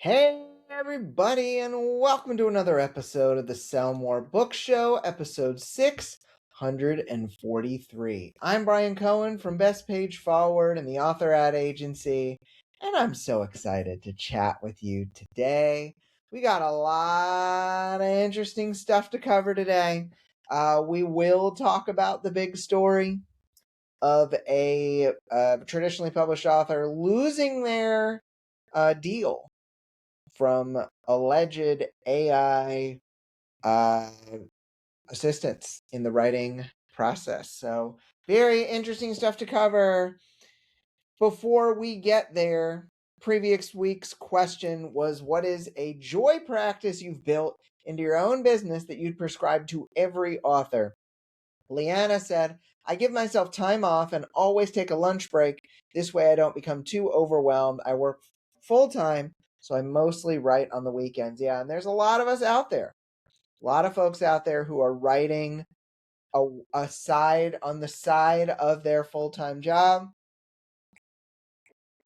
Hey, everybody, and welcome to another episode of the Sell More Book Show, episode 643. I'm Brian Cohen from Best Page Forward and the Author Ad Agency, and I'm so excited to chat with you today. We got a lot of interesting stuff to cover today. We will talk about the big story of a traditionally published author losing their deal from alleged AI assistance in the writing process. So, very interesting stuff to cover. Before we get there, previous week's question was, what is a joy practice you've built into your own business that you'd prescribe to every author? Leanna said, I give myself time off and always take a lunch break. This way I don't become too overwhelmed. I work full time, so I mostly write on the weekends. Yeah, and there's a lot of us out there. A lot of folks out there who are writing a side on the side of their full-time job.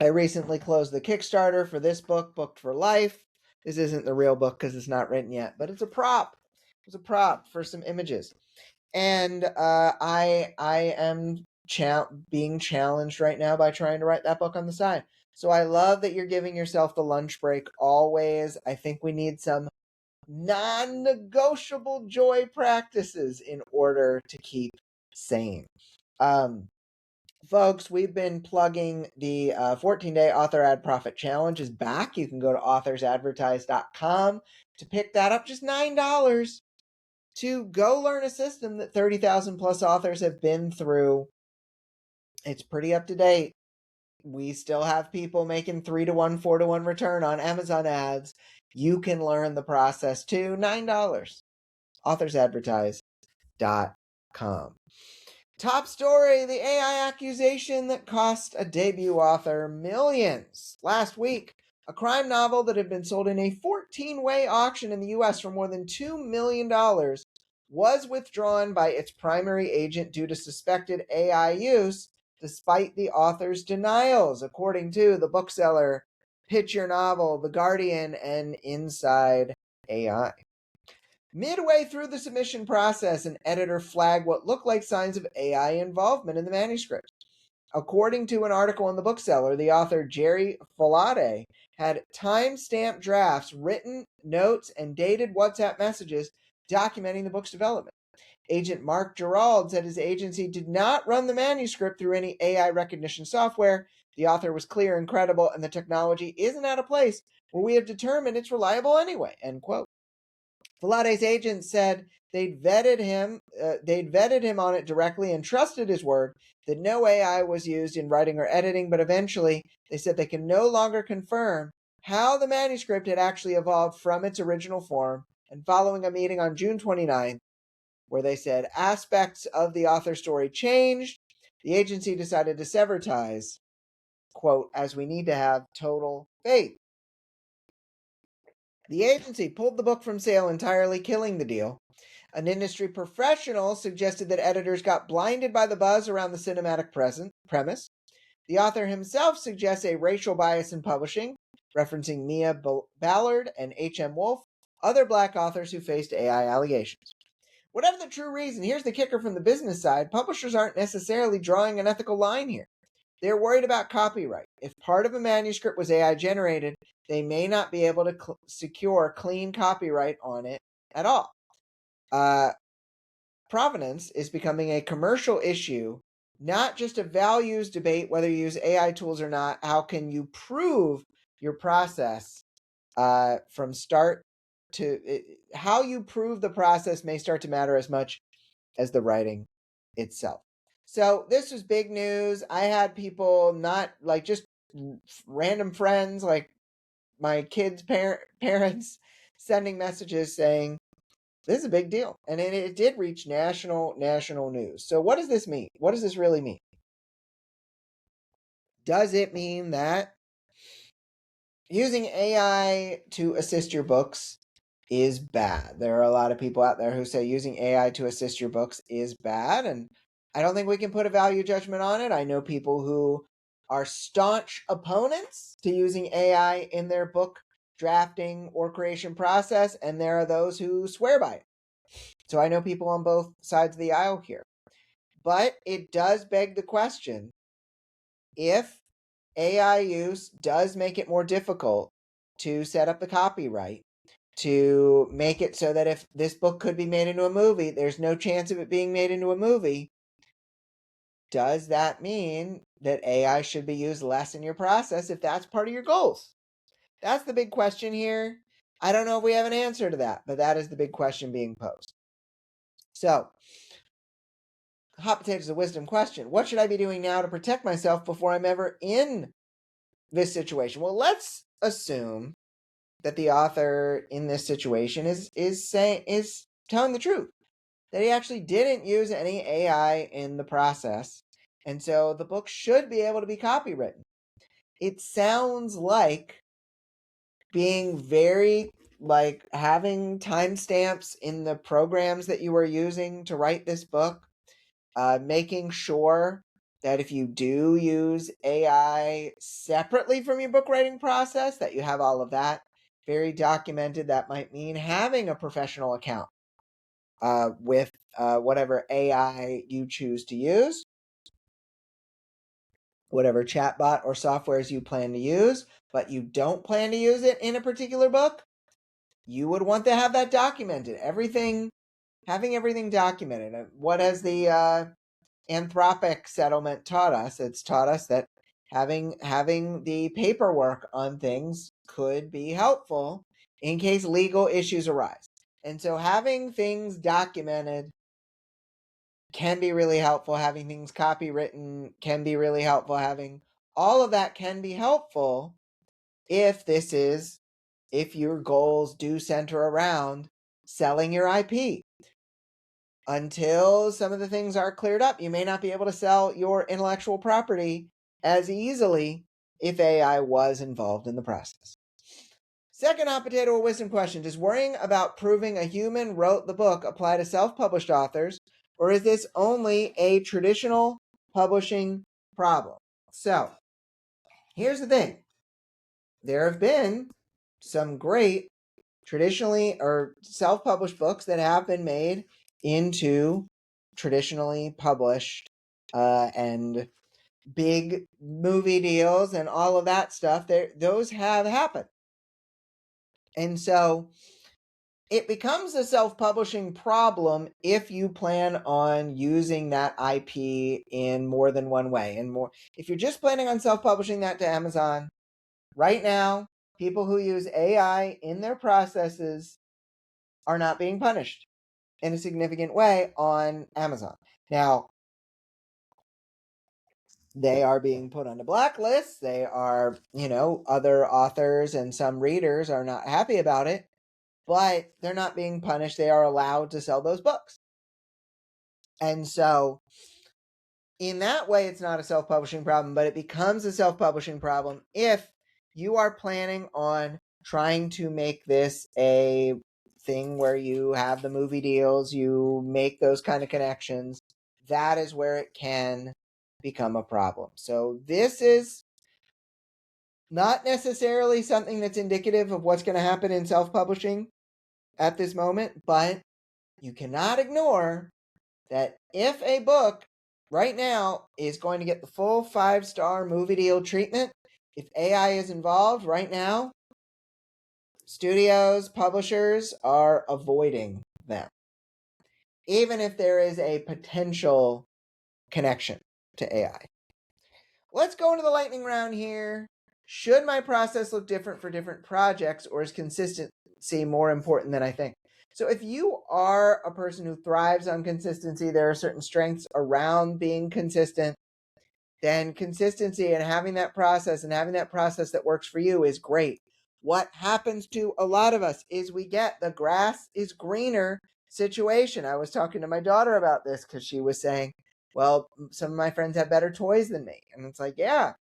I recently closed the Kickstarter for this book, Booked for Life. This isn't the real book because it's not written yet, but it's a prop. It's a prop for some images. And I am being challenged right now by trying to write that book on the side. So I love that you're giving yourself the lunch break always. I think we need some non-negotiable joy practices in order to keep sane. Folks, we've been plugging the 14-day Author Ad Profit Challenge is back. You can go to authorsadvertise.com to pick that up, just $9, to go learn a system that 30,000 plus authors have been through. It's pretty up to date. We still have people making 3-to-1, 4-to-1 return on Amazon ads. You can learn the process too. $9. authorsadvertise.com. Top story, the AI accusation that cost a debut author millions. Last week, a crime novel that had been sold in a 14-way auction in the U.S. for more than $2 million was withdrawn by its primary agent due to suspected AI use, despite the author's denials, according to the bookseller, Pitch Your Novel, The Guardian, and Inside AI. Midway through the submission process, an editor flagged what looked like signs of AI involvement in the manuscript. According to an article in the bookseller, the author Jerry Falade had time-stamped drafts, written notes, and dated WhatsApp messages documenting the book's development. Agent Mark Gerald said his agency did not run the manuscript through any AI recognition software. The author was clear and credible, and the technology isn't at a place where we have determined it's reliable anyway, end quote. Falade's agent said they'd vetted him on it directly and trusted his word that no AI was used in writing or editing, but eventually they said they can no longer confirm how the manuscript had actually evolved from its original form. And following a meeting on June 29th, where they said aspects of the author's story changed, the agency decided to sever ties, quote, as we need to have total faith. The agency pulled the book from sale entirely, killing the deal. An industry professional suggested that editors got blinded by the buzz around the cinematic premise. The author himself suggests a racial bias in publishing, referencing Mia Ballard and H.M. Wolf, other black authors who faced AI allegations. Whatever the true reason, here's the kicker from the business side, publishers aren't necessarily drawing an ethical line here. They're worried about copyright. If part of a manuscript was AI generated, they may not be able to secure clean copyright on it at all. Provenance is becoming a commercial issue, not just a values debate, whether you use AI tools or not. How can you prove your process from start to how you prove the process may start to matter as much as the writing itself. So this was big news. I had people, not like just random friends, like my kids' parents, sending messages saying, this is a big deal. And it did reach national news. So what does this mean? What does this really mean? Does it mean that using AI to assist your books is bad? There are a lot of people out there who say using AI to assist your books is bad, and I don't think we can put a value judgment on it. I know people who are staunch opponents to using AI in their book drafting or creation process, and there are those who swear by it. So I know people on both sides of the aisle here. But it does beg the question, if AI use does make it more difficult to set up the copyright, to make it so that if this book could be made into a movie, there's no chance of it being made into a movie, does that mean that AI should be used less in your process if that's part of your goals? That's the big question here. I don't know if we have an answer to that, but that is the big question being posed. So, hot potatoes of wisdom question. What should I be doing now to protect myself before I'm ever in this situation? Well, let's assume that the author in this situation is telling the truth, that he actually didn't use any AI in the process, and so the book should be able to be copywritten. It sounds like being very like having timestamps in the programs that you were using to write this book, making sure that if you do use AI separately from your book writing process, that you have all of that very documented. That might mean having a professional account with whatever AI you choose to use, whatever chatbot or softwares you plan to use, but you don't plan to use it in a particular book, you would want to have that documented. Having everything documented. What has the Anthropic settlement taught us? It's taught us that having the paperwork on things could be helpful in case legal issues arise. And so having things documented can be really helpful. Having things copywritten can be really helpful. Having all of that can be helpful if your goals do center around selling your IP. Until some of the things are cleared up, you may not be able to sell your intellectual property as easily if AI was involved in the process. Second hot potato wisdom question: does worrying about proving a human wrote the book apply to self-published authors, or is this only a traditional publishing problem? So, here's the thing. There have been some great traditionally or self-published books that have been made into traditionally published and big movie deals and all of that stuff. Those have happened. And so it becomes a self-publishing problem if you plan on using that IP in more than one way. And more, if you're just planning on self-publishing that to Amazon, right now, people who use AI in their processes are not being punished in a significant way on Amazon. Now, they are being put on a blacklist. They are, other authors and some readers are not happy about it, but they're not being punished. They are allowed to sell those books. And so, in that way, it's not a self-publishing problem, but it becomes a self-publishing problem if you are planning on trying to make this a thing where you have the movie deals, you make those kind of connections. That is where it can become a problem. So this is not necessarily something that's indicative of what's going to happen in self-publishing at this moment, but you cannot ignore that if a book right now is going to get the full 5-star movie deal treatment, if AI is involved right now, studios, publishers are avoiding them, even if there is a potential connection to AI. Let's go into the lightning round here. Should my process look different for different projects, or is consistency more important than I think? So if you are a person who thrives on consistency, there are certain strengths around being consistent, then consistency and having that process that works for you is great. What happens to a lot of us is we get the grass is greener situation. I was talking to my daughter about this because she was saying, well, some of my friends have better toys than me. And it's like, yeah,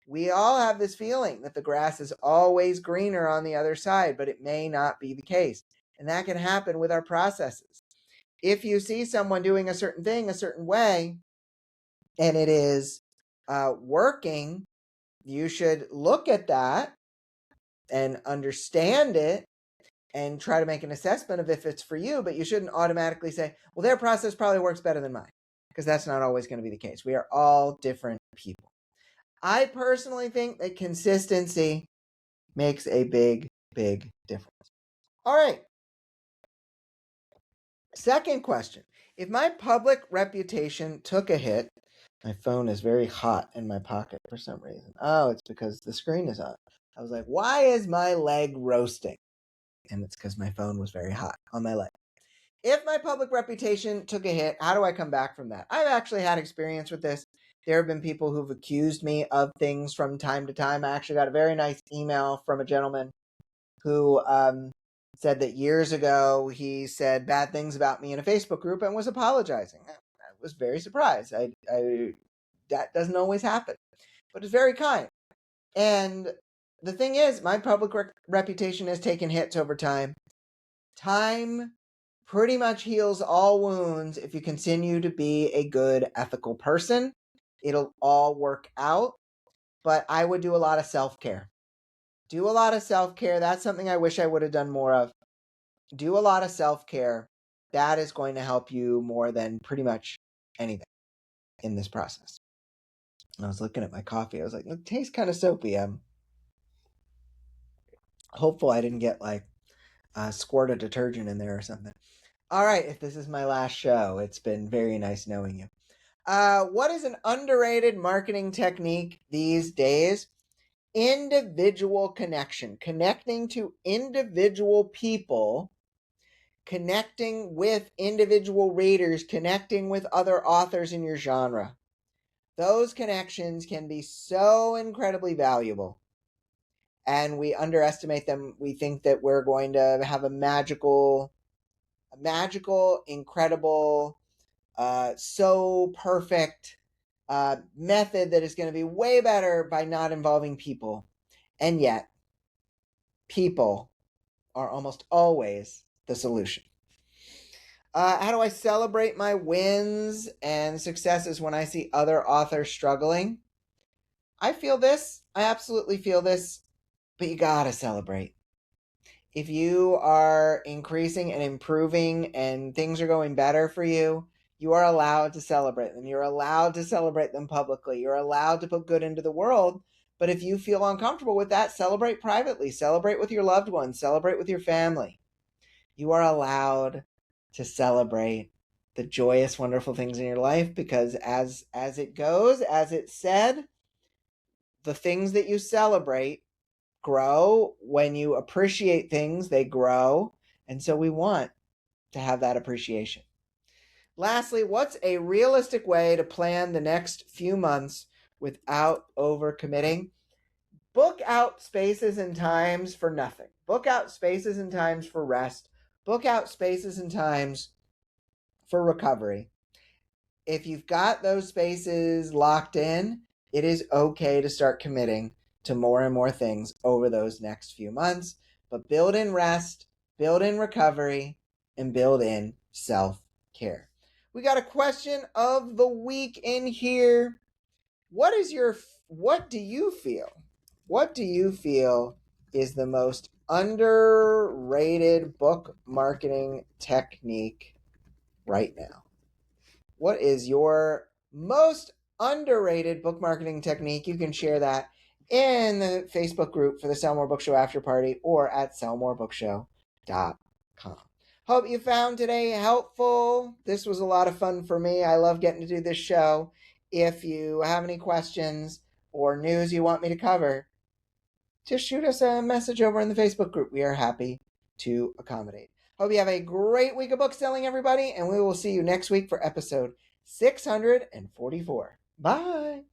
we all have this feeling that the grass is always greener on the other side, but it may not be the case. And that can happen with our processes. If you see someone doing a certain thing a certain way, and it is working, you should look at that and understand it and try to make an assessment of if it's for you, but you shouldn't automatically say, well, their process probably works better than mine, because that's not always going to be the case. We are all different people. I personally think that consistency makes a big, big difference. All right. Second question. If my public reputation took a hit, my phone is very hot in my pocket for some reason. Oh, it's because the screen is on. I was like, why is my leg roasting? And it's because my phone was very hot on my leg. If my public reputation took a hit, how do I come back from that? I've actually had experience with this. There have been people who've accused me of things from time to time. I actually got a very nice email from a gentleman who said that years ago he said bad things about me in a Facebook group and was apologizing. I was very surprised. That doesn't always happen, but it's very kind. And the thing is, my public reputation has taken hits over time. Time pretty much heals all wounds if you continue to be a good, ethical person. It'll all work out, but I would do a lot of self-care. Do a lot of self-care. That's something I wish I would have done more of. Do a lot of self-care. That is going to help you more than pretty much anything in this process. I was looking at my coffee. I was like, it tastes kind of soapy. I'm hopeful I didn't get like a squirt of detergent in there or something. All right, if this is my last show, it's been very nice knowing you. What is an underrated marketing technique these days? Individual connection. Connecting to individual people, connecting with individual readers, connecting with other authors in your genre. Those connections can be so incredibly valuable. And we underestimate them. We think that we're going to have a magical, incredible, so perfect method that is going to be way better by not involving people. And yet, people are almost always the solution. How do I celebrate my wins and successes when I see other authors struggling? I feel this. I absolutely feel this. But you gotta celebrate. If you are increasing and improving and things are going better for you, you are allowed to celebrate them. You're allowed to celebrate them publicly. You're allowed to put good into the world. But if you feel uncomfortable with that, celebrate privately. Celebrate with your loved ones. Celebrate with your family. You are allowed to celebrate the joyous, wonderful things in your life, because as it goes, as it's said, the things that you celebrate grow. When you appreciate things, they grow. And so we want to have that appreciation. Lastly, what's a realistic way to plan the next few months without overcommitting? Book out spaces and times for nothing. Book out spaces and times for rest. Book out spaces and times for recovery. If you've got those spaces locked in, it is okay to start committing to more and more things over those next few months. But build in rest, build in recovery, and build in self-care. We got a question of the week in here. What do you feel? What do you feel is the most underrated book marketing technique right now? What is your most underrated book marketing technique? You can share that in the Facebook group for the Sell More Book Show After Party or at sellmorebookshow.com. Hope you found today helpful. This was a lot of fun for me. I love getting to do this show. If you have any questions or news you want me to cover, just shoot us a message over in the Facebook group. We are happy to accommodate. Hope you have a great week of book selling, everybody, and we will see you next week for episode 644. Bye.